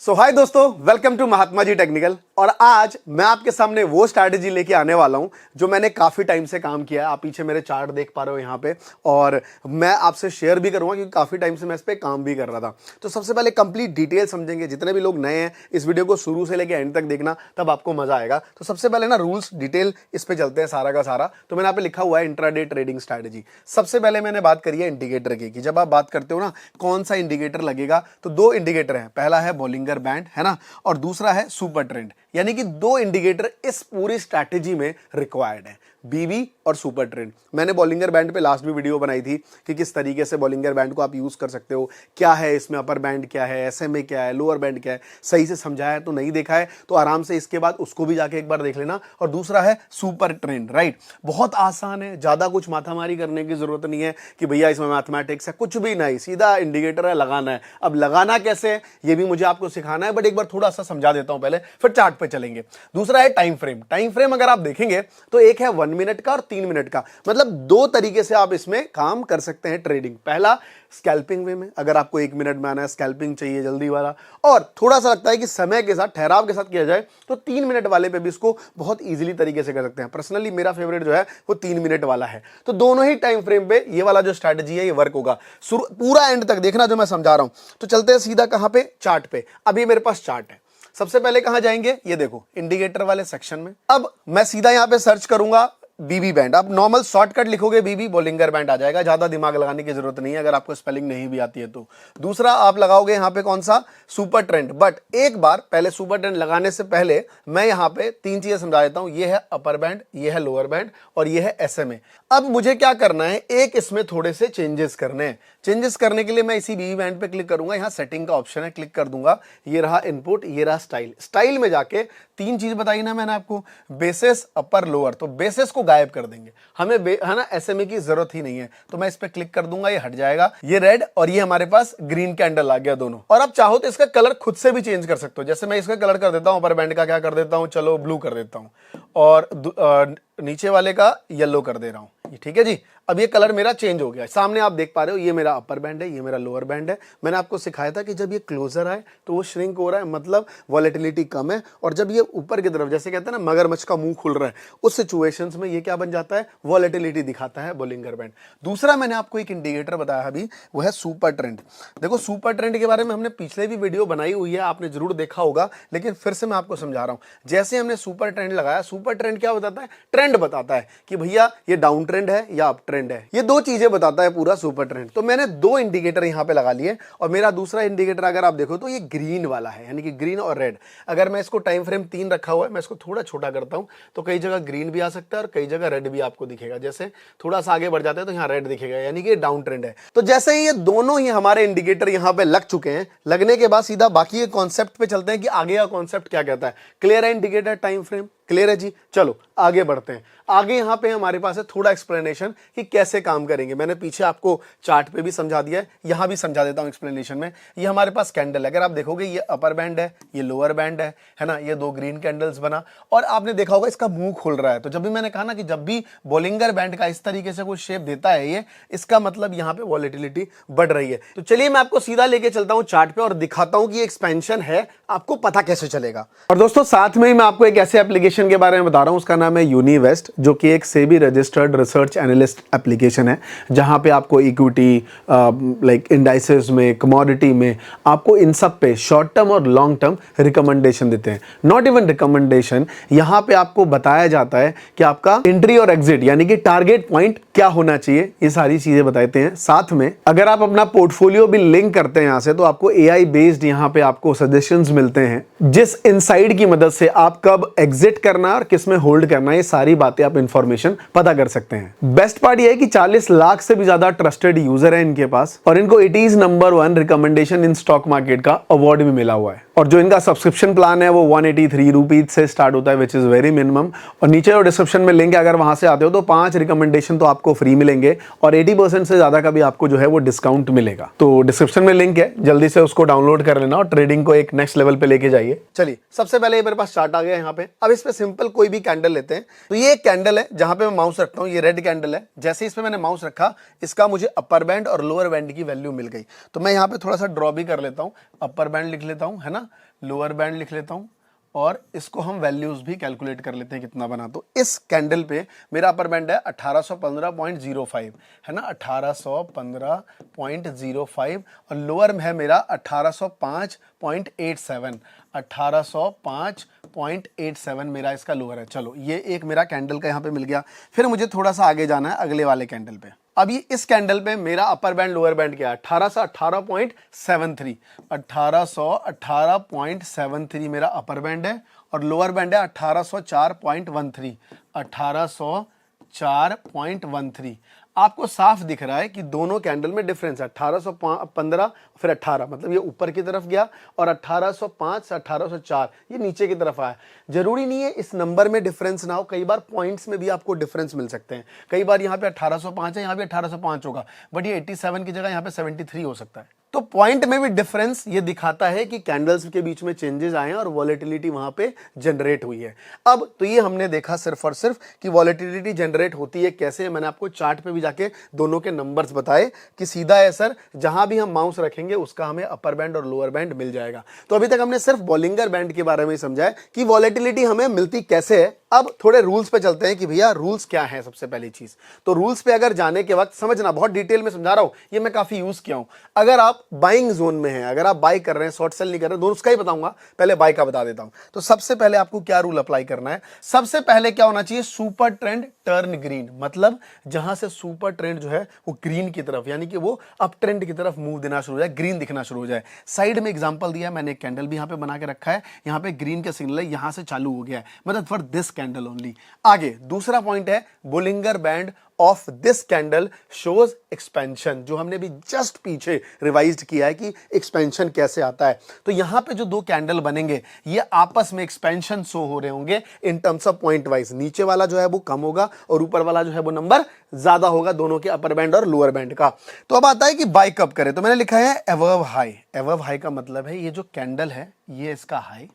सो hi दोस्तों, welcome to Mahatma ji technical. और आज मैं आपके सामने वो स्ट्रैटेजी लेके आने वाला हूं जो मैंने काफी टाइम से काम किया है। आप पीछे मेरे चार्ट देख पा रहे हो यहाँ पे, और मैं आपसे शेयर भी करूंगा क्योंकि काफी टाइम से मैं इस पे काम भी कर रहा था। तो सबसे पहले कंप्लीट डिटेल समझेंगे। जितने भी लोग नए हैं इस वीडियो को शुरू से लेकर एंड तक देखना, तब आपको मजा आएगा। तो सबसे पहले ना रूल्स डिटेल इस पे चलते हैं सारा का सारा। तो मैंने यहाँ पे लिखा हुआ है इंट्राडे ट्रेडिंग स्ट्रैटेजी। सबसे पहले मैंने बात करी है इंडिकेटर की, कि जब आप बात करते हो ना कौन सा इंडिकेटर लगेगा, तो दो इंडिकेटर है। पहला है बॉलिंगर बैंड, है ना, और दूसरा है सुपर ट्रेंड। यानी कि दो इंडिकेटर इस पूरी स्ट्रैटेजी में रिक्वायर्ड है, बीबी और सुपर ट्रेंड। मैंने बॉलिंगर बैंड पे लास्ट भी वीडियो बनाई थी कि किस तरीके से बॉलिंगर बैंड को आप यूज कर सकते हो, क्या है इसमें, अपर बैंड क्या है, एसएमए क्या है, लोअर बैंड क्या है। सही से समझाया है तो नहीं देखा है तो आराम से इसके बाद उसको भी जाके एक बार देख लेना। और दूसरा है सुपर ट्रेंड, राइट। बहुत आसान है, ज्यादा कुछ माथामारी करने की जरूरत नहीं है कि भैया इसमें मैथमेटिक्स है, कुछ भी नहीं, सीधा इंडिकेटर है, लगाना है। अब लगाना कैसे है ये भी मुझे आपको सिखाना है, बट एक बार थोड़ा सा समझा देता हूं पहले, फिर चार्ट पे चलेंगे। दूसरा है टाइम फ्रेम। टाइम फ्रेम अगर आप देखेंगे तो एक है 1 मिनट का और 3 मिनट का। मतलब दो तरीके से आप इसमें काम कर सकते हैं ट्रेडिंग। पहला स्कैल्पिंग वे में, अगर आपको 1 मिनट में आना है, स्कैल्पिंग चाहिए जल्दी वाला, और थोड़ा सा लगता है कि समय के साथ, ठहराव के साथ किया जाए, तो 3 मिनट वाले पे भी इसको बहुत इजीली तरीके से कर सकते हैं। पर्सनली मेरा फेवरेट जो है वो 3 मिनट वाला है। तो दोनों ही टाइम फ्रेम पे ये वाला जो स्ट्रैटेजी है ये वर्क होगा। पूरा एंड तक देखना जो मैं समझा रहा हूं। तो चलते हैं सीधा कहां पे, चार्ट पे। अभी मेरे पास चार्ट है। सबसे पहले कहां जाएंगे, ये देखो इंडिकेटर वाले सेक्शन में। अब मैं सीधा यहां पे सर्च करूंगा बीबी बैंड। आप नॉर्मल शॉर्टकट लिखोगे बीबी, बॉलिंगर बैंड आ जाएगा। ज्यादा दिमाग लगाने की जरूरत नहीं है अगर आपको स्पेलिंग नहीं भी आती है तो। दूसरा आप लगाओगे यहां पे कौन सा, सुपर ट्रेंड। बट एक बार पहले सुपर ट्रेंड लगाने से पहले मैं यहां पे 3 चीजें समझा देता हूं। ये है अपर बैंड, ये है लोअर बैंड, और ये है एसएमए। अब मुझे क्या करना है, एक इसमें थोड़े से चेंजेस करने हैं। चेंजेस करने के लिए मैं इसी बीबी बैंड पे क्लिक करूंगा। यहां सेटिंग का ऑप्शन है, क्लिक कर दूंगा। ये रहा इनपुट, ये रहा स्टाइल। स्टाइल में जाके 3 चीज बताई ना मैंने आपको, बेसिस, अपर, लोअर। तो बेसिस को गायब कर देंगे, हमें है ना एसएमए की जरूरत ही नहीं है। तो मैं इस पे क्लिक कर दूंगा, ये हट जाएगा। ये रेड और ये हमारे पास ग्रीन कैंडल आ गया दोनों। और आप चाहो तो इसका कलर खुद से भी चेंज कर सकते हो। जैसे मैं इसका कलर कर देता हूं, अपर बैंड का क्या कर देता हूं, चलो ब्लू कर देता हूं, और नीचे वाले का येलो कर दे रहा हूं। ठीक है जी। अब ये कलर मेरा चेंज हो गया। सामने आप देख पा रहे हो, ये मेरा अपर बैंड है, ये मेरा लोअर बैंड है। मैंने आपको सिखाया था कि जब ये क्लोजर आए तो वो श्रिंक हो रहा है, मतलब वॉलेटिलिटी कम है। और जब ये ऊपर की तरफ, जैसे कहते हैं ना मगरमच्छ का मुंह खुल रहा है, उस सिचुएशंस में ये क्या बन जाता है, वॉलेटिलिटी दिखाता है बॉलिंगर बैंड। दूसरा मैंने आपको एक इंडिकेटर बताया अभी, वो है सुपर ट्रेंड। देखो सुपर ट्रेंड के बारे में हमने पिछले भी वीडियो बनाई हुई है, आपने जरूर देखा होगा, लेकिन फिर से मैं आपको समझा रहा हूं। जैसे हमने सुपर ट्रेंड लगाया, सुपर ट्रेंड क्या बताता है, ट्रेंड बताता है कि भैया ये डाउन ट्रेंड है या अप ट्रेंड है। ये दो चीजें बताता है पूरा सुपर ट्रेंड। तो मैंने 2 इंडिकेटर यहां पे लगा लिए, और मेरा दूसरा इंडिकेटर अगर आप देखो तो ये ग्रीन वाला है, यानी कि ग्रीन और रेड। अगर मैं इसको टाइम फ्रेम 3 रखा हुआ है, मैं इसको थोड़ा छोटा करता हूं तो कई जगह ग्रीन भी आ सकता है और कई जगह रेड भी आपको दिखेगा। जैसे थोड़ा सा आगे बढ़ जाते हैं तो यहाँ रेड दिखेगा, यानी कि डाउन ट्रेंड है। तो जैसे ही ये दोनों ही हमारे इंडिकेटर यहां पे लग चुके हैं, लगने के बाद सीधा बाकी के कॉन्सेप्ट पे चलते हैं कि आगे का कॉन्सेप्ट क्या कहता है। क्लियर है इंडिकेटर, टाइम फ्रेम क्लियर है जी। चलो आगे बढ़ते हैं। आगे यहां पे हमारे पास है थोड़ा एक्सप्लेनेशन कि कैसे काम करेंगे। मैंने पीछे आपको चार्ट पे भी समझा दिया है, यहां भी समझा देता हूं एक्सप्लेनेशन में। ये हमारे पास कैंडल है, अगर आप देखोगे ये अपर बैंड है, ये लोअर बैंड है ना। ये 2 ग्रीन कैंडल्स बना, और आपने देखा होगा इसका मुंह खुल रहा है। तो जब भी मैंने कहा ना कि जब भी बॉलिंगर बैंड का इस तरीके से कोई शेप देता है ये, इसका मतलब यहां पे वॉलेटिलिटी बढ़ रही है। तो चलिए मैं आपको सीधा लेके चलता हूं चार्ट पे और दिखाता हूं कि एक्सपेंशन है, आपको पता कैसे चलेगा। और दोस्तों साथ में ही मैं आपको एक ऐसे एप्लीकेशन के बारे में बता रहा हूं, उसका नाम है यूनिवेस्ट, जो कि एक SEBI registered research analyst application है, जहां पे आपको इक्विटी, लाइक इंडाइसेस में, कमोडिटी में, आपको इन सब पे शॉर्ट टर्म और लॉन्ग टर्म रिकमेंडेशन देते हैं। नॉट इवन रिकमेंडेशन, यहां पे आपको बताया जाता है कि आपका एंट्री और एग्जिट, यानी कि टारगेट पॉइंट क्या होना चाहिए, ये सारी चीजें बताते हैं। साथ में अगर आप अपना पोर्टफोलियो भी लिंक करते हैं यहां से, तो आपको एआई बेस्ड यहां पे आपको सजेशंस मिलते हैं, जिस इनसाइट की मदद से आप कब एग्जिट करना और किस में होल्ड करना, ये सारी बातें आप इंफॉर्मेशन पता कर सकते हैं। बेस्ट पार्ट ये है कि 40 लाख से भी ज्यादा ट्रस्टेड यूजर है इनके पास, और इनको it is number 1 recommendation in stock market का अवार्ड भी मिला हुआ है। और जो इनका सब्सक्रिप्शन प्लान है वो 183 रुपीज से स्टार्ट होता है, विच इज वेरी मिनिमम। और नीचे जो डिस्क्रिप्शन में लिंक है, अगर वहां से आते हो तो 5 रिकमेंडेशन तो आपको फ्री मिलेंगे, और 80% से ज्यादा का भी आपको जो है वो डिस्काउंट मिलेगा। तो डिस्क्रिप्शन में लिंक है, जल्दी से उसको डाउनलोड कर लेना और ट्रेडिंग को एक नेक्स्ट लेवल पे लेके जाइए। चलिए सबसे पहले मेरे पास चार्ट आ गया यहाँ पे। अब इस पे सिंपल कोई भी कैंडल लेते हैं, तो ये एक कैंडल है जहां पे मैं माउस रखता हूं, ये रेड कैंडल है। जैसे ही इसमें मैंने माउस रखा, इसका मुझे अपर बैंड और लोअर बैंड की वैल्यू मिल गई। तो मैं यहाँ पे थोड़ा सा ड्रॉ भी कर लेता हूँ, अपर बैंड लिख लेता हूँ, है ना, लोअर बैंड लिख लेता हूँ, और इसको हम वैल्यूज भी कैलकुलेट कर लेते हैं कितना बना। तो इस कैंडल पे मेरा अपर बैंड है 1815.05, है ना, 1815.05, और लोअर है मेरा 1805.87, 1805.87 मेरा इसका लोअर है। चलो ये एक मेरा कैंडल का यहाँ पे मिल गया। फिर मुझे थोड़ा सा आगे जाना है अगले वाले कैंडल पे। अब ये इस कैंडल पे मेरा अपर बैंड लोअर बैंड क्या है, 1818.73, 1818.73 मेरा अपर बैंड है, और लोअर बैंड है 1804.13, 1804.13। आपको साफ दिख रहा है कि दोनों कैंडल में डिफरेंस है, 1815 फिर 18, मतलब ये ऊपर की तरफ गया, और 1805 से 1804 ये नीचे की तरफ आया। जरूरी नहीं है इस नंबर में डिफरेंस ना हो, कई बार पॉइंट्स में भी आपको डिफरेंस मिल सकते हैं। कई बार यहाँ पे 1805 है, यहाँ पे 1805 होगा, बट ये 87 की जगह यहाँ पे 73 हो सकता है। तो पॉइंट में भी डिफरेंस ये दिखाता है कि कैंडल्स के बीच में चेंजेस आए हैं और वॉलेटिलिटी वहां पे जनरेट हुई है। अब तो ये हमने देखा सिर्फ और सिर्फ कि वॉलेटिलिटी जनरेट होती है कैसे। मैंने आपको चार्ट पे भी जाके दोनों के नंबर्स बताए कि सीधा है सर, जहां भी हम माउस रखेंगे उसका हमें अपर बैंड और लोअर बैंड मिल जाएगा। तो अभी तक हमने सिर्फ बॉलिंगर बैंड के बारे में समझा है कि वॉलेटिलिटी हमें मिलती कैसे है। अब थोड़े रूल्स पे चलते हैं कि भैया रूल्स क्या है। सबसे पहली चीज तो रूल्स पे अगर जाने के वक्त समझना, बहुत डिटेल में समझा रहा हूं, ये मैं काफी यूज किया हूं। अगर आप बाइंग जोन में हैं, अगर आप बाई कर रहे हैं, शॉर्ट सेल नहीं कर रहे, दोनों उसका ही बताऊंगा, पहले बाई का बता देता हूं। तो सबसे पहले आपको क्या रूल अप्लाई करना है, सबसे पहले क्या होना चाहिए, सुपर ट्रेंड टर्न ग्रीन, मतलब जहां से सुपर ट्रेंड जो है वो ग्रीन की तरफ, यानी कि वो अप ट्रेंड की तरफ मूव देना शुरू हो जाए, ग्रीन दिखना शुरू हो जाए। साइड में एग्जांपल दिया है मैंने, एक कैंडल भी यहां पे बना के रखा है, यहां पे ग्रीन का सिग्नल है, यहां से चालू हो गया है, मतलब फॉर दिस कैंडल ओनली। आगे दूसरा पॉइंट है, Bollinger band of this candle shows expansion, जो हमने भी जस्ट पीछे रिवाइज्ड किया है कि एक्सपेंशन कैसे आता है। तो यहां पे जो दो कैंडल बनेंगे ये आपस में एक्सपेंशन शो हो रहे होंगे in terms of point wise. नीचे वाला जो है वो कम होगा और ऊपर वाला जो है वो नंबर ज्यादा होगा, दोनों के अपर बैंड और लोअर बैंड का। तो अब आता है कि बाय कब करें, तो मैंने लिखा है अबव हाई। अबव हाई का मतलब है ये जो कैंडल है ये इसका हाई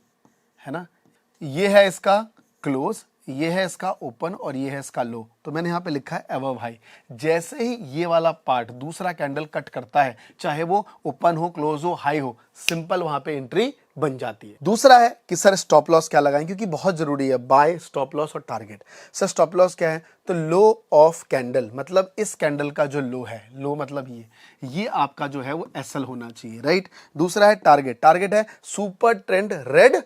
है ना, ये है इसका क्लोज, ये है इसका ओपन और ये है इसका लो। तो मैंने यहां पे लिखा है अबव हाई। जैसे ही ये वाला पार्ट दूसरा कैंडल कट करता है, चाहे वो ओपन हो, क्लोज हो, हाई हो, सिंपल वहां पे एंट्री बन जाती है। दूसरा है कि सर स्टॉप लॉस क्या लगाएं, क्योंकि बहुत जरूरी है बाय, स्टॉप लॉस और टारगेट। सर स्टॉप लॉस क्या है, तो लो ऑफ कैंडल, मतलब इस कैंडल का जो लो है, लो मतलब ये आपका जो है वो एसएल होना चाहिए, राइट। दूसरा है टारगेट, टारगेट है सुपर ट्रेंड रेड,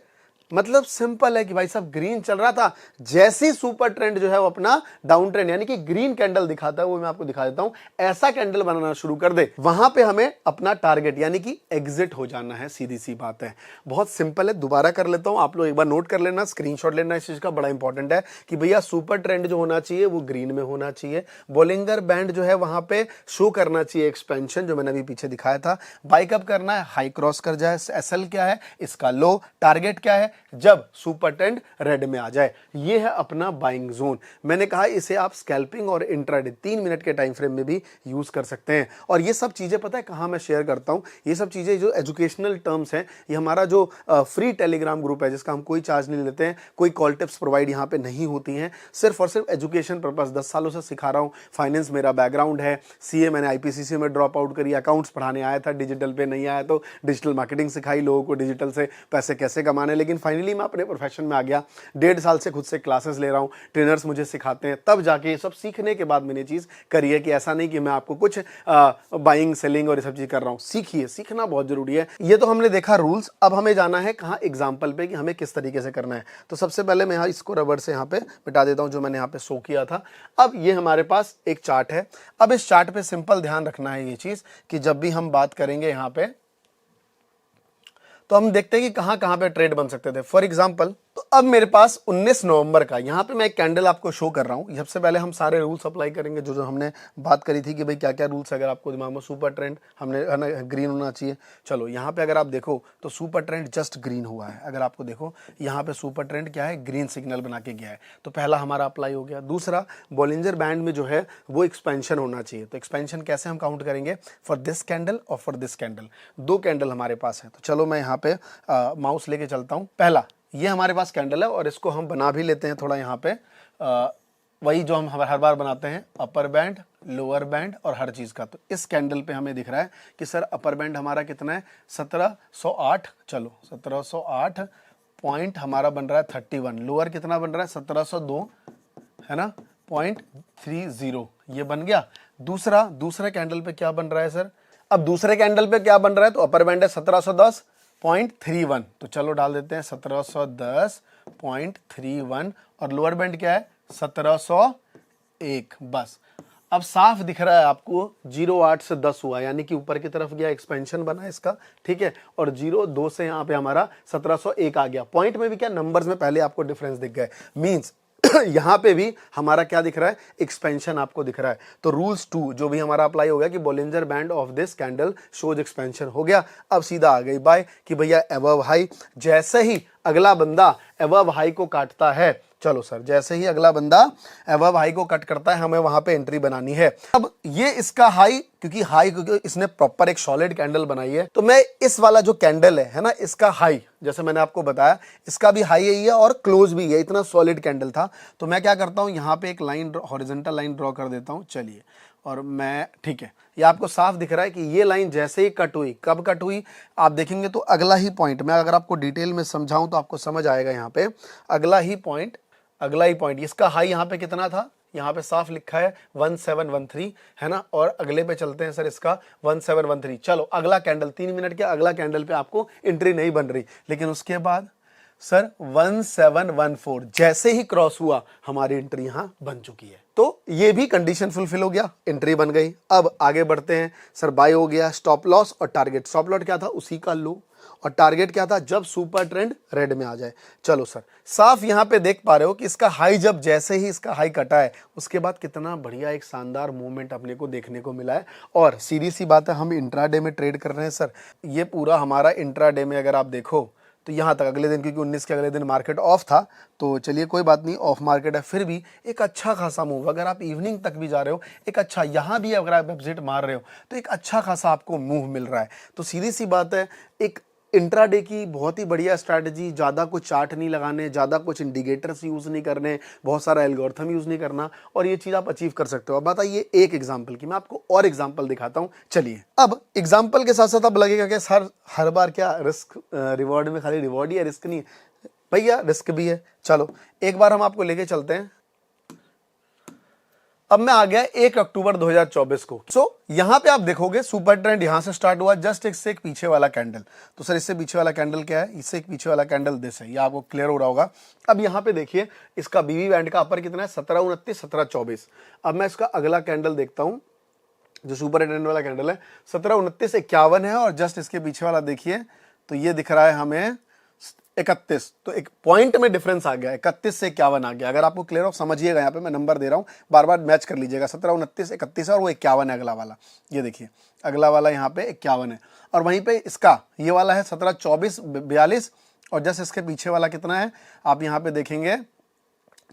मतलब सिंपल है कि भाई साहब ग्रीन चल रहा था, जैसी सुपर ट्रेंड जो है वो अपना डाउन ट्रेंड यानी कि ग्रीन कैंडल दिखाता है, वो मैं आपको दिखा देता हूं, ऐसा कैंडल बनाना शुरू कर दे, वहां पे हमें अपना टारगेट यानी कि एग्जिट हो जाना है। सीधी सी बात है, बहुत सिंपल है। दोबारा कर लेता हूं, आप लोग एक बार नोट कर लेना, स्क्रीनशॉट लेना, इस चीज का बड़ा इंपॉर्टेंट है कि भैया सुपर ट्रेंड जो होना चाहिए वो ग्रीन में होना चाहिए, बोलिंगर बैंड जो है वहां पे शो करना चाहिए एक्सपेंशन, जो मैंने अभी पीछे दिखाया था। बाय कब करना है, हाई क्रॉस कर जाए, एसएल क्या है इसका लो, टारगेट क्या है, जब सुपर ट्रेंड रेड में आ जाए। ये है अपना बाइंग जोन। मैंने कहा इसे आप स्कैल्पिंग और इंट्राडे 3 मिनट के टाइम फ्रेम में भी यूज कर सकते हैं। और ये सब चीजें पता है कहां मैं शेयर करता हूं, ये सब चीजें जो एजुकेशनल टर्म्स हैं, ये हमारा जो फ्री टेलीग्राम ग्रुप है जिसका हम कोई चार्ज नहीं लेते हैं, कोई कॉल टिप्स प्रोवाइड यहां पे नहीं होती हैं, सिर्फ और सिर्फ एजुकेशन पर्पस। 10 सालों से सिखा रहा हूं, फाइनेंस मेरा बैकग्राउंड है, सीए मैंने आईपीसीसी में ड्रॉप आउट करी, अकाउंट्स पढ़ाने आया था, डिजिटल पे नहीं आया तो डिजिटल मार्केटिंग सिखाई लोगों को, डिजिटल से पैसे कैसे कमाने। लेकिन फाइनली मैं अपने प्रोफेशन में आ गया, 1.5 साल से खुद से क्लासेस ले रहा हूं, ट्रेनर्स मुझे सिखाते हैं, तब जाके ये सब सीखने के बाद मैंने चीज करी है कि ऐसा नहीं कि मैं आपको कुछ बाइंग सेलिंग और ये सब चीज कर रहा हूं। सीखिए, सीखना बहुत जरूरी है। ये तो हमने देखा रूल्स, अब हमें जाना है कहां, एग्जाम्पल पे, कि हमें किस तरीके से करना है। तो सबसे पहले मैं इसको रबर से यहाँ पे मिटा देता हूं जो मैंने यहाँ पे शो किया था। अब ये हमारे पास एक चार्ट है। अब इस चार्ट पे सिंपल ध्यान रखना है ये चीज कि जब भी हम बात करेंगे यहाँ पे तो हम देखते हैं कि कहां कहां पे ट्रेड बन सकते थे। फॉर एग्जांपल, तो अब मेरे पास 19 नवंबर का यहां पे मैं एक कैंडल आपको शो कर रहा हूं। सबसे पहले हम सारे रूल्स अप्लाई करेंगे जो जो हमने बात करी थी कि भाई क्या क्या रूल्स अगर आपको दिमाग में, सुपर ट्रेंड हमने है ना ग्रीन होना चाहिए। चलो यहां पे अगर आप देखो तो सुपर ट्रेंड जस्ट ग्रीन हुआ है। अगर आपको देखो यहां पे सुपर ट्रेंड क्या है, ग्रीन सिग्नल बना के गया है, तो पहला हमारा अप्लाई हो गया। दूसरा, बॉलिंजर बैंड में जो है वो एक्सपेंशन होना चाहिए। तो एक्सपेंशन कैसे हम काउंट करेंगे, फॉर दिस कैंडल और फॉर दिस कैंडल, दो कैंडल हमारे पास है। तो चलो मैं यहाँ पे माउस लेके चलता हूँ। पहला ये हमारे पास कैंडल है और इसको हम बना भी लेते हैं थोड़ा यहाँ पे, वही जो हम हर बार बनाते हैं, अपर बैंड, लोअर बैंड और हर चीज़ का। तो इस कैंडल पे हमें दिख रहा है कि सर अपर बैंड हमारा कितना है 1708, चलो 1708 पॉइंट हमारा बन रहा है 31, लोअर कितना बन रहा है 1702 है ना, .30 ये बन गया। दूसरे कैंडल पे क्या बन रहा है सर, अब दूसरे कैंडल पे क्या बन रहा है, तो अपर बैंड है 1710.31, तो चलो डाल देते हैं 1710.31 और लोअर बैंड क्या है 1701, बस। अब साफ दिख रहा है आपको 08 से 10 हुआ, यानी कि ऊपर की तरफ गया, एक्सपेंशन बना इसका, ठीक है, और 02 से यहाँ पे हमारा 1701 आ गया। पॉइंट में भी क्या, नंबर्स में पहले आपको डिफरेंस दिख गए, मींस यहां पे भी हमारा क्या दिख रहा है, एक्सपेंशन आपको दिख रहा है। तो रूल्स 2 जो भी हमारा अप्लाई हो गया कि Bollinger band of this candle shows expansion हो गया। अब सीधा आ गई बाय कि भैया अबव हाई, जैसे ही अगला बंदा अबव हाई को काटता है, चलो सर जैसे ही अगला बंदा अबव हाई को कट करता है हमें वहां पे एंट्री बनानी है। अब ये इसका हाई, क्योंकि इसने प्रॉपर एक सॉलिड कैंडल बनाई है, तो मैं इस वाला जो कैंडल है ना, इसका हाई, जैसे मैंने आपको बताया इसका भी हाई यही है और क्लोज भी है, इतना सॉलिड कैंडल था। तो मैं क्या करता हूं, यहां पे एक लाइन, हॉरिजॉन्टल लाइन ड्रॉ कर देता हूं, चलिए, और मैं, ठीक है, ये आपको साफ दिख रहा है कि ये लाइन जैसे ही कट हुई, कब कट हुई आप देखेंगे तो अगला ही पॉइंट, मैं अगर आपको डिटेल में समझाऊं तो आपको समझ आएगा। यहाँ पे अगला ही पॉइंट, इसका हाई यहाँ पे कितना था, यहाँ पे साफ लिखा है 1713 है ना, और अगले पे चलते हैं सर, इसका 1713। चलो अगला कैंडल, 3 मिनट के अगला कैंडल पे आपको एंट्री नहीं बन रही, लेकिन उसके बाद सर 1714 जैसे ही क्रॉस हुआ हमारी एंट्री यहां बन चुकी है। तो ये भी कंडीशन फुलफिल हो गया, एंट्री बन गई। अब आगे बढ़ते हैं सर, बाय हो गया, स्टॉप लॉस और टारगेट। स्टॉप लॉस क्या था, उसी का लो, और टारगेट क्या था, जब सुपर ट्रेंड रेड में आ जाए। चलो सर, साफ यहां पे देख पा रहे हो कि इसका हाई, जब जैसे ही इसका हाई कटा है उसके बाद कितना बढ़िया एक शानदार मूवमेंट अपने को देखने को मिला है। और सीधी सी बात है, हम इंट्राडे में ट्रेड कर रहे हैं सर, ये पूरा हमारा इंट्राडे में अगर आप देखो तो यहाँ तक अगले दिन, क्योंकि 19 के अगले दिन मार्केट ऑफ था, तो चलिए कोई बात नहीं, ऑफ मार्केट है, फिर भी एक अच्छा खासा मूव, अगर आप इवनिंग तक भी जा रहे हो एक अच्छा, यहाँ भी अगर आप एग्जिट मार रहे हो तो एक अच्छा खासा आपको मूव मिल रहा है। तो सीधी सी बात है, एक इंट्राडे की बहुत ही बढ़िया स्ट्रैटेजी, ज़्यादा कुछ चार्ट नहीं लगाने, ज़्यादा कुछ इंडिकेटर्स यूज़ नहीं करने, बहुत सारा एल्गोरिथम यूज़ नहीं करना, और ये चीज़ आप अचीव कर सकते हो। अब बताइए एक एग्जांपल की, मैं आपको और एग्जांपल दिखाता हूँ। चलिए, अब एग्जांपल के साथ साथ अब लगेगा कि हर बार क्या रिस्क रिवॉर्ड में खाली रिवॉर्ड ही है, रिस्क नहीं भैया, रिस्क भी है। चलो एक बार हम आपको लेके चलते हैं। अब मैं आ गया 1 अक्टूबर 2024 को। यहां पे आप देखोगे सुपर ट्रेंड यहां से स्टार्ट हुआ, जस्ट इससे एक पीछे वाला कैंडल। तो सर इससे पीछे वाला कैंडल क्या है, इससे एक पीछे वाला कैंडल दिस है, ये आपको क्लियर हो रहा होगा। अब यहां पे देखिए इसका बीवी बैंड का अपर कितना है 1729, 1724। अब मैं इसका अगला कैंडल देखता हूं, जो सुपर ट्रेंड वाला कैंडल है 1729, 51 है, और जस्ट इसके पीछे वाला देखिए तो ये दिख रहा है हमें 31। तो एक पॉइंट में डिफरेंस आ गया, 31 से 51 आ गया। अगर आपको क्लियर हो समझिएगा, यहाँ पे मैं नंबर दे रहा हूँ, बार बार मैच कर लीजिएगा, 17, 29, 31 और वो 51 है अगला वाला। ये देखिए अगला वाला यहाँ पे 51 है, और वहीं पे इसका ये वाला है 17, 24, 42, और जस्ट इसके पीछे वाला कितना है आप यहाँ पे देखेंगे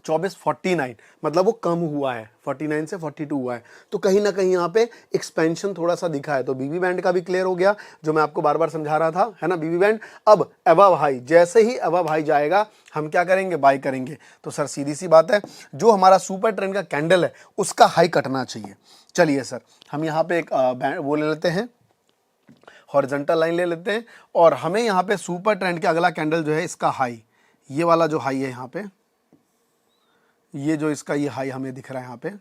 24, 49, मतलब वो कम हुआ है, 49 से 42 हुआ है। तो कहीं ना कहीं यहाँ पे एक्सपेंशन थोड़ा सा दिखा है। तो बीबी बैंड का भी क्लियर हो गया, जो मैं आपको बार बार समझा रहा था, है ना, बीबी बैंड। अब अबव हाई, जैसे ही अबव हाई जाएगा हम क्या करेंगे, बाय करेंगे। तो सर सीधी सी बात है, जो हमारा सुपर ट्रेंड का कैंडल है उसका हाई कटना चाहिए। चलिए सर, हम यहाँ पे एक वो ले लेते हैं, हॉरिजॉन्टल लाइन ले लेते हैं, और हमें यहाँ पे सुपर ट्रेंड के अगला कैंडल जो है इसका हाई, ये वाला जो हाई है यहाँ पे, ये जो इसका ये हाई हमें दिख रहा है यहाँ पे,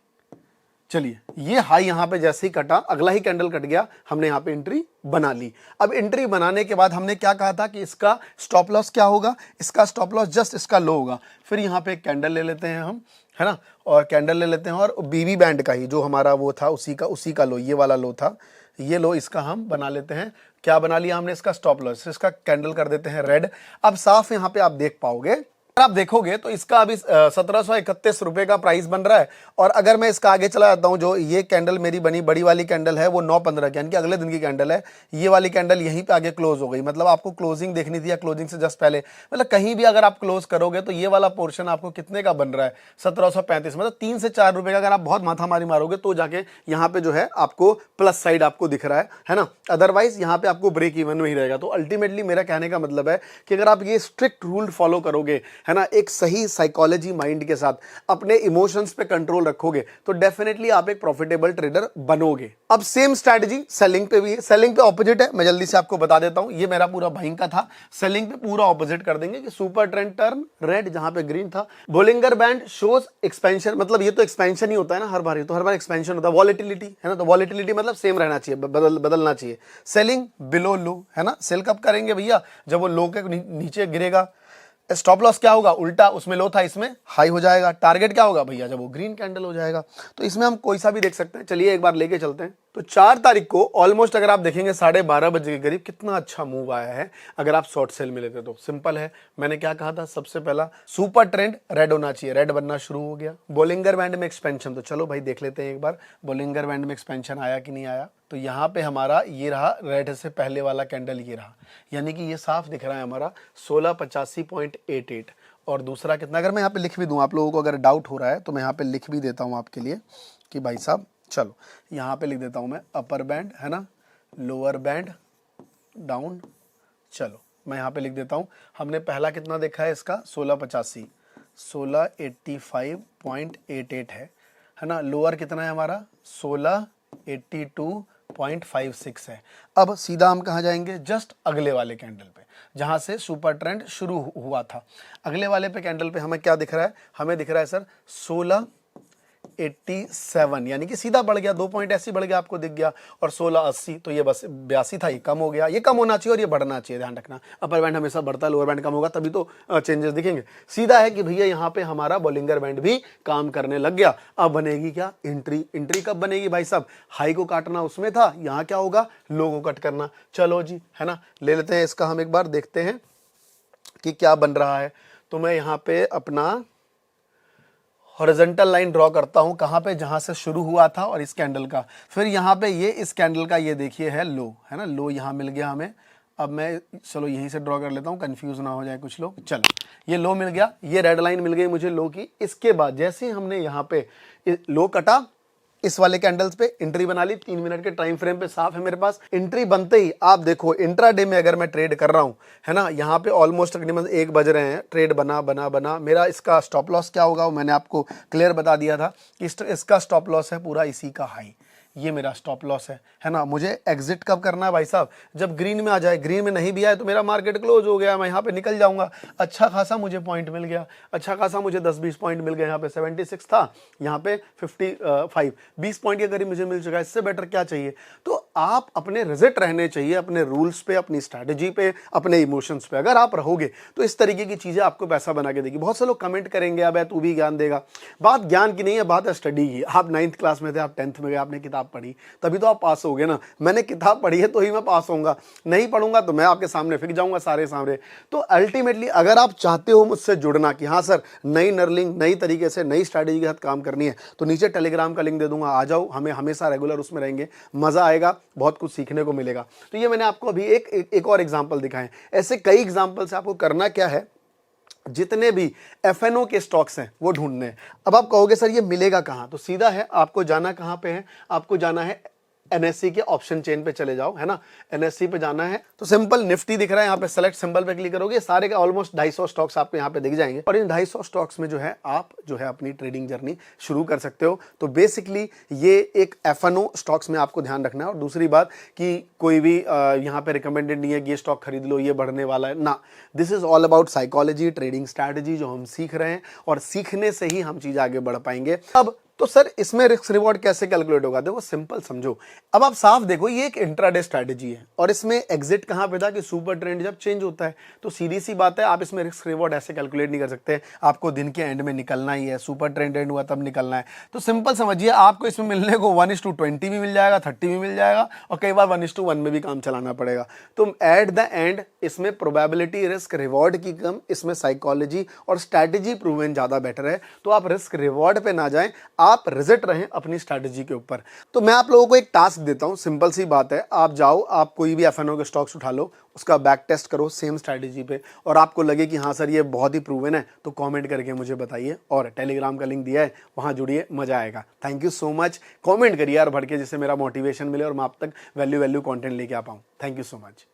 चलिए ये हाई यहाँ पे जैसे ही कटा, अगला ही कैंडल कट गया, हमने यहाँ पे एंट्री बना ली। अब एंट्री बनाने के बाद हमने क्या कहा था कि इसका स्टॉप लॉस क्या होगा, इसका स्टॉप लॉस जस्ट इसका लो होगा। फिर यहाँ पे एक कैंडल ले लेते हैं हम, है ना, और कैंडल ले लेते हैं, और बीबी बैंड का ही जो हमारा वो था उसी का लो, ये वाला लो था, ये लो इसका हम बना लेते हैं। क्या बना लिया हमने, इसका स्टॉप लॉस, इसका कैंडल कर देते हैं रेड। अब साफ यहाँ पे आप देख पाओगे अगर आप देखोगे तो इसका अभी 1731 रुपए का प्राइस बन रहा है। और अगर मैं इसका आगे चला जाता हूं, जो ये कैंडल मेरी बनी बड़ी वाली कैंडल है वो 9:15 की, यानी कि अगले दिन की कैंडल है। ये वाली कैंडल यहीं पे आगे क्लोज हो गई, मतलब आपको क्लोजिंग देखनी थी या क्लोजिंग से जस्ट पहले, मतलब कहीं भी अगर आप क्लोज करोगे तो ये वाला पोर्शन आपको कितने का बन रहा है, 1735, मतलब 3 से 4 रुपए का। अगर आप बहुत माथामारी मारोगे तो जाके यहाँ पे जो है आपको प्लस साइड आपको दिख रहा है ना, अदरवाइज यहाँ पे आपको ब्रेक इवन में ही रहेगा। तो अल्टीमेटली मेरा कहने का मतलब है कि अगर आप ये स्ट्रिक्ट रूल फॉलो करोगे, है ना, एक सही साइकोलॉजी माइंड के साथ अपने इमोशंस पे कंट्रोल रखोगे, तो डेफिनेटली आप एक प्रॉफिटेबल ट्रेडर बनोगे। अब सेम स्ट्रैटेजी सेलिंग पे भी है। सेलिंग पे ऑपोजिट है, मैं जल्दी से आपको बता देता हूं। ये मेरा पूरा बाइंग का था, सेलिंग पे पूरा ऑपोजिट कर देंगे कि सुपर ट्रेंड टर्न रेड, जहां पे ग्रीन था। बोलिंगर बैंड शोज एक्सपेंशन, मतलब ये तो एक्सपेंशन ही होता है ना, हर बार, ये तो हर बार एक्सपेंशन होता है। वॉलेटिलिटी है ना, तो वॉलेटिलिटी मतलब सेम रहना चाहिए, बदलना चाहिए। सेलिंग बिलो लो, है ना, सेल कब करेंगे भैया, जब वो लो के नीचे गिरेगा। स्टॉप लॉस क्या होगा, उल्टा, उसमें लो था इसमें हाई हो जाएगा। टारगेट क्या होगा भैया, जब वो ग्रीन कैंडल हो जाएगा। तो इसमें हम कोई सा भी देख सकते हैं। चलिए एक बार लेके चलते हैं। तो 4 तारीख को ऑलमोस्ट अगर आप देखेंगे 12:30 बजे के करीब कितना अच्छा मूव आया है, अगर आप शॉर्ट सेल में लेते तो। सिंपल है, मैंने क्या कहा था सबसे पहला, सुपर ट्रेंड रेड होना चाहिए, रेड बनना शुरू हो गया। बोलिंगर बैंड में एक्सपेंशन, तो चलो भाई देख लेते हैं एक बार बोलिंगर बैंड में एक्सपेंशन आया कि नहीं आया। तो यहाँ पे हमारा ये रहा रेड से पहले वाला कैंडल, ये रहा, यानी कि ये साफ दिख रहा है हमारा 1685.88। और दूसरा कितना, अगर मैं यहाँ पे लिख भी दूं, आप लोगों को अगर डाउट हो रहा है तो मैं यहाँ पे लिख भी देता हूँ आपके लिए कि भाई साहब, चलो यहाँ पे लिख देता हूँ मैं, अपर बैंड है ना, लोअर बैंड डाउन। चलो मैं यहाँ पे लिख देता हूँ, हमने पहला कितना देखा है इसका, 1685, 1685.88 है ना। लोअर कितना है हमारा, 1682.56 है। अब सीधा हम कहाँ जाएंगे, जस्ट अगले वाले कैंडल पे, जहां से सुपर ट्रेंड शुरू हुआ था। अगले वाले पे कैंडल पे हमें क्या दिख रहा है, हमें दिख रहा है सर 1687, यानी कि सीधा बढ़ गया, 2 पॉइंट ऐसे बढ़ गया, आपको दिख गया। और 1680, तो ये बस 82 था, ये कम हो गया। ये कम होना चाहिए और ये बढ़ना चाहिए, ध्यान रखना। अपर बैंड हमेशा बढ़ता है, लोअर बैंड कम होगा, तभी तो चेंजेस दिखेंगे। सीधा है कि भैया यहाँ पे हमारा बोलिंगर बैंड भी काम करने लग गया। अब बनेगी क्या, एंट्री। एंट्री कब बनेगी भाई साहब, हाई को काटना उसमें था, यहाँ क्या होगा, लो को कट करना। चलो जी, है ना, ले लेते हैं इसका, हम एक बार देखते हैं कि क्या बन रहा है। तो मैं यहाँ पे अपना हॉरिजॉन्टल लाइन ड्रॉ करता हूं, कहां पे, जहां से शुरू हुआ था, और इस कैंडल का। फिर यहां पे ये इस कैंडल का, ये देखिए है लो, है ना, लो यहां मिल गया हमें। अब मैं चलो यहीं से ड्रॉ कर लेता हूं, कंफ्यूज ना हो जाए कुछ लोग। चलो ये लो मिल गया, ये रेड लाइन मिल गई मुझे लो की। इसके बाद जैसे ही हमने यहाँ पे लो कटा, इस वाले कैंडल्स पे एंट्री बना ली, 3 मिनट के टाइम फ्रेम पे साफ है मेरे पास। एंट्री बनते ही आप देखो, इंट्राडे में अगर मैं ट्रेड कर रहा हूं, है ना, यहाँ पे ऑलमोस्ट तकरीबन 1 बज रहे हैं, ट्रेड बना मेरा इसका स्टॉप लॉस क्या होगा, वो मैंने आपको क्लियर बता दिया था कि इसका स्टॉप लॉस है पूरा इसी का हाई। ये मेरा स्टॉप लॉस है ना। मुझे एग्जिट कब करना है भाई साहब, जब ग्रीन में आ जाए। ग्रीन में नहीं भी आए तो मेरा मार्केट क्लोज हो गया, मैं यहाँ पे निकल जाऊंगा। अच्छा खासा मुझे पॉइंट मिल गया, अच्छा खासा मुझे 10-20 पॉइंट मिल गए। यहाँ पे 76 था, यहाँ पे 55, 20 पॉइंट के करीब मुझे मिल चुका है। इससे बेटर क्या चाहिए। तो आप अपने रिजल्ट रहने चाहिए, अपने रूल्स पे, अपनी स्ट्रैटेजी पे, अपने इमोशंस पे। अगर आप रहोगे तो इस तरीके की चीजें आपको पैसा बना के देगी। बहुत से लोग कमेंट करेंगे, अब तू भी ज्ञान देगा। बात ज्ञान की नहीं है, बात है स्टडी की। आप 9th क्लास में थे, आप 10th में गए, आपने किताब पढ़ी, तभी तो आप पास हो गए ना। मैंने किताब पढ़ी है तो ही मैं पास होऊंगा, नहीं पढ़ूंगा तो मैं आपके सामने फिक जाऊंगा सारे सामने। तो अल्टीमेटली अगर आप चाहते हो मुझसे जुड़ना कि हाँ सर, नई नर्लिंग, नई तरीके से, नई स्ट्रैटेजी के साथ काम करनी है, तो नीचे टेलीग्राम का लिंक दे दूंगा, आ जाओ। हमें हमेशा रेगुलर उसमें रहेंगे, मजा आएगा, बहुत कुछ सीखने को मिलेगा। तो ये मैंने आपको अभी एक और एग्जाम्पल दिखाए। ऐसे कई एग्जाम्पल से आपको करना क्या है, जितने भी एफएनओ के स्टॉक्स हैं वो ढूंढने हैं। अब आप कहोगे सर ये मिलेगा कहां, तो सीधा है, आपको जाना कहां पे है, आपको जाना है एनएससी के ऑप्शन चेन पे चले जाओ, है ना। एनएससी पे जाना है तो सिंपल निफ्टी दिख रहा है, यहाँ पे सेलेक्ट सिंबल पे क्लिक करोगे, सारे का ऑलमोस्ट 250 स्टॉक्स आपको यहाँ पे दिख जाएंगे। और इन 250 स्टॉक्स में जो है आप जो है अपनी ट्रेडिंग जर्नी शुरू कर सकते हो। तो बेसिकली ये एक एफएनओ स्टॉक्स में आपको ध्यान रखना है। और दूसरी बात कि कोई भी यहाँ पे रिकमेंडेड नहीं है कि ये स्टॉक खरीद लो, ये बढ़ने वाला है ना। This is all about psychology, trading strategy जो हम सीख रहे हैं, और सीखने से ही हम चीज आगे बढ़ पाएंगे। अब तो सर इसमें रिस्क रिवॉर्ड कैसे कैलकुलेट होगा? देखो सिंपल समझो, अब आप साफ देखो ये एक इंट्राडे स्ट्रैटेजी है और इसमें एग्जिट कहां पे था कि सुपर ट्रेंड जब चेंज होता है, तो सीधी सी बात है आप इसमें रिस्क रिवॉर्ड ऐसे कैलकुलेट नहीं कर सकते। आपको दिन के एंड में निकलना ही है, सुपर ट्रेंड एंड हुआ तब निकलना है। तो सिंपल समझिए आपको इसमें मिलने को 1:20 भी मिल जाएगा, 30 भी मिल जाएगा और कई बार 1:1 में भी काम चलाना पड़ेगा। तो एट द एंड इसमें प्रोबेबिलिटी रिस्क रिवॉर्ड की कम, इसमें साइकोलॉजी और स्ट्रैटेजी प्रूवन ज्यादा बेटर है। तो आप रिस्क रिवॉर्ड पे ना जाएं, आप रिजल्ट रहें अपनी स्ट्रैटेजी के ऊपर। तो मैं आप लोगों को एक टास्क देता हूं, सिंपल सी बात है, आप जाओ, आप कोई भी एफएनओ के स्टॉक्स उठा लो, उसका बैक टेस्ट करो सेम स्ट्रैटेजी पे, और आपको लगे कि हाँ सर ये बहुत ही प्रूवन है, तो कमेंट करके मुझे बताइए। और टेलीग्राम का लिंक दिया है, वहां जुड़िए, मजा आएगा। Thank you so much. Comment करिए यार भर के, जिससे मेरा मोटिवेशन मिले और मैं आप तक वैल्यू कंटेंट लेके आ पाऊं। Thank you so much.